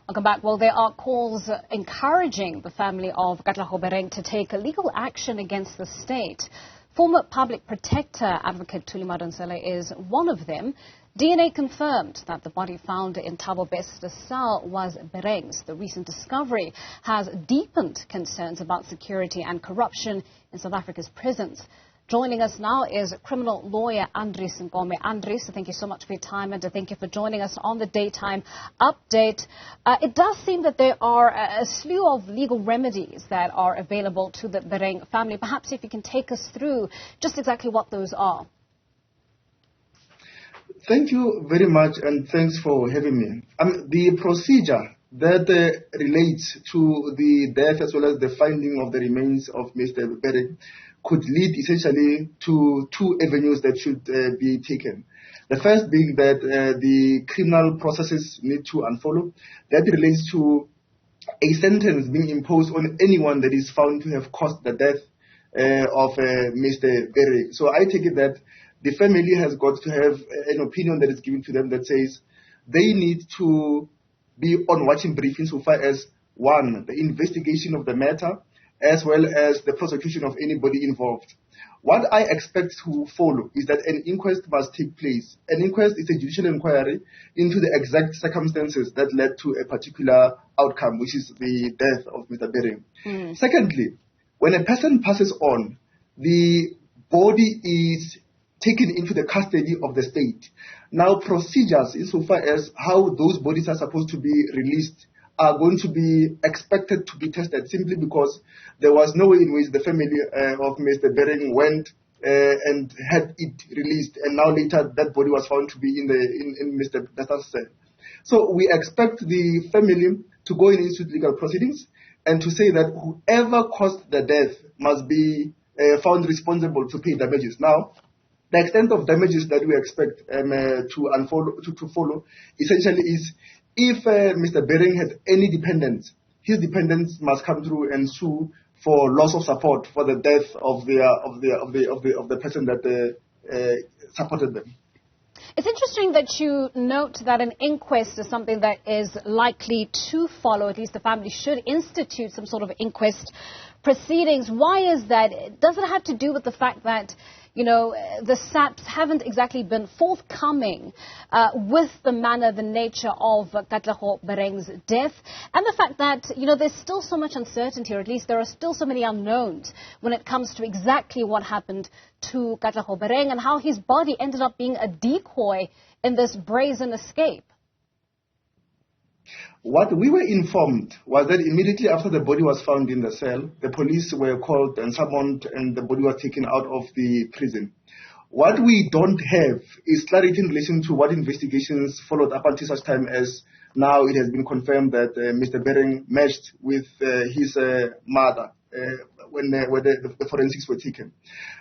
Welcome back. Well, there are calls encouraging the family of Katlego Bereng to take legal action against the state. Former public protector advocate Thuli Madonsela is one of them. DNA confirmed that the body found in Thabo Bester's cell was Bereng's. The recent discovery has deepened concerns about security and corruption in South Africa's prisons. Joining us now is criminal lawyer Andries Nkome. Andries, thank you so much for your time and thank you for joining us on the daytime update. It does seem that there are a slew of legal remedies that are available to the Bereng family. Perhaps if you can take us through just exactly what those are. Thank you very much and thanks for having me. The procedure that relates to the death as well as the finding of the remains of Mr. Bereng could lead essentially to two avenues that should be taken. The first being that the criminal processes need to unfollow. That relates to a sentence being imposed on anyone that is found to have caused the death of Mr. Bereng. So I take it that the family has got to have an opinion that is given to them that says they need to be on watching brief insofar as, one, the investigation of the matter, as well as the prosecution of anybody involved. What I expect to follow is that an inquest must take place. An inquest is a judicial inquiry into the exact circumstances that led to a particular outcome, which is the death of Mr. Bereng. Secondly, when a person passes on, the body is taken into the custody of the state. Now, procedures insofar as how those bodies are supposed to be released are going to be expected to be tested simply because there was no way in which the family of Mr. Bereng went and had it released, and now later that body was found to be in Mr. Bester's cell. So we expect the family to go into legal proceedings and to say that whoever caused the death must be found responsible to pay damages. Now, the extent of damages that we expect to follow essentially is if Mr. Bereng had any dependents, his dependents must come through and sue for loss of support for the death of the person that supported them. It's interesting that you note that an inquest is something that is likely to follow. At least the family should institute some sort of inquest proceedings. Why is that? Does it have to do with the fact that, you know, the SAPs haven't exactly been forthcoming with the manner, the nature of Katlego Bereng's death, and the fact that, you know, there's still so much uncertainty, or at least there are still so many unknowns when it comes to exactly what happened to Katlego Bereng and how his body ended up being a decoy in this brazen escape? What we were informed was that immediately after the body was found in the cell, the police were called and summoned and the body was taken out of the prison. What we don't have is clarity in relation to what investigations followed up until such time as now it has been confirmed that Mr. Bereng matched with his mother when the forensics were taken.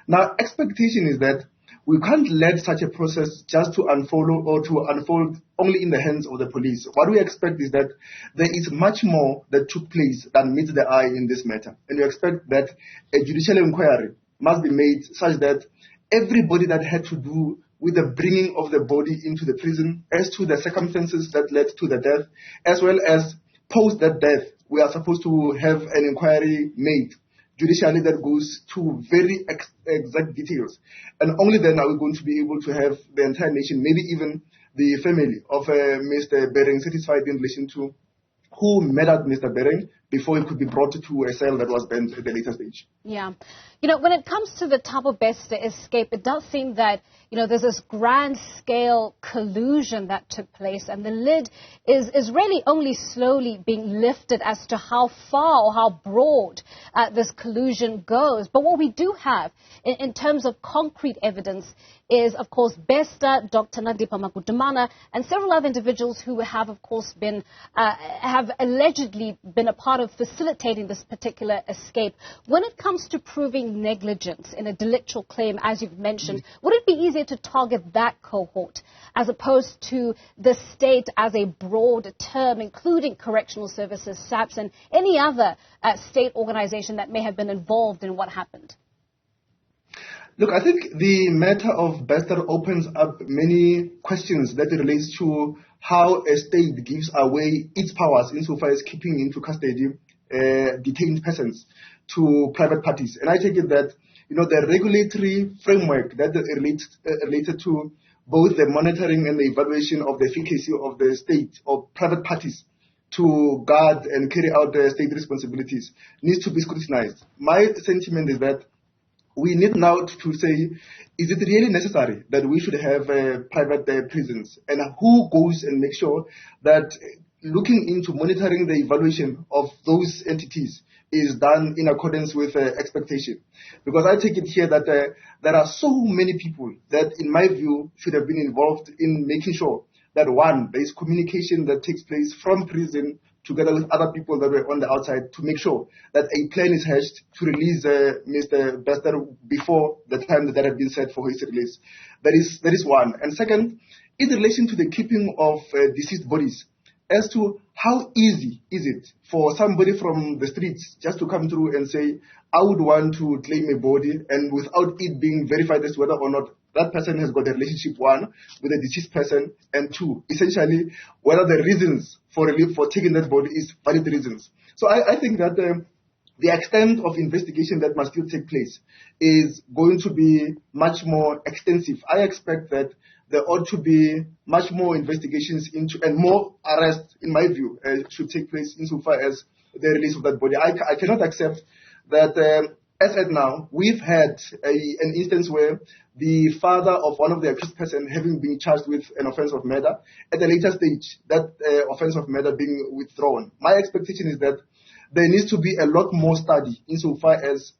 Now, expectation is that we can't let such a process just to unfold or to unfold only in the hands of the police. What we expect is that there is much more that took place than meets the eye in this matter. And we expect that a judicial inquiry must be made such that everybody that had to do with the bringing of the body into the prison as to the circumstances that led to the death, as well as post that death, we are supposed to have an inquiry made judicially that goes to very exact details. And only then are we going to be able to have the entire nation, maybe even the family of Mr. Bereng, satisfied in relation to who murdered Mr. Bereng before he could be brought to a cell that was burned at the later stage. Yeah. You know, when it comes to the Thabo Bester escape, it does seem that, you know, there's this grand-scale collusion that took place, and the lid is really only slowly being lifted as to how far or how broad this collusion goes. But what we do have in terms of concrete evidence is, of course, Bester, Dr. Nadipa Makudumana, and several other individuals who have, of course, been have allegedly been a part of facilitating this particular escape. When it comes to proving negligence in a delictual claim, as you've mentioned, would it be easier to target that cohort as opposed to the state as a broad term, including correctional services, SAPs, and any other state organization that may have been involved in what happened? Look, I think the matter of Bester opens up many questions that relates to how a state gives away its powers insofar as keeping into custody detained persons to private parties. And I take it that, the regulatory framework that related to both the monitoring and the evaluation of the efficacy of the state or private parties to guard and carry out their state responsibilities needs to be scrutinized. My sentiment is that we need now to say, is it really necessary that we should have private prisons? And who goes and makes sure that looking into monitoring the evaluation of those entities is done in accordance with expectation? Because I take it here that there are so many people that, in my view, should have been involved in making sure that, one, there is communication that takes place from prison together with other people that were on the outside to make sure that a plan is hatched to release Mr. Bester before the time that had been set for his release. That is one. And second, in relation to the keeping of deceased bodies, as to how easy is it for somebody from the streets just to come through and say, I would want to claim a body, and without it being verified as to whether or not that person has got a relationship, one, with a deceased person, and two, essentially, whether the reasons for relief for taking that body is valid reasons. So I think that the extent of investigation that must still take place is going to be much more extensive. I expect that there ought to be much more investigations into and more arrests, in my view, should take place insofar as the release of that body. I cannot accept that as at now, we've had an instance where the father of one of the accused person having been charged with an offense of murder, at a later stage, that offense of murder being withdrawn. My expectation is that there needs to be a lot more study insofar as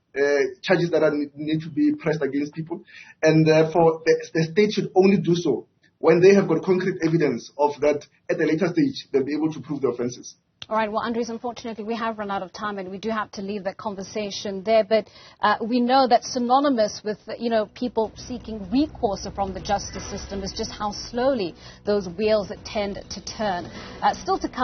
charges that need to be pressed against people, and therefore the state should only do so when they have got concrete evidence of that at a later stage they'll be able to prove the offences. All right, well, Andries, unfortunately, we have run out of time and we do have to leave that conversation there. But we know that synonymous with, people seeking recourse from the justice system is just how slowly those wheels tend to turn. Still to come.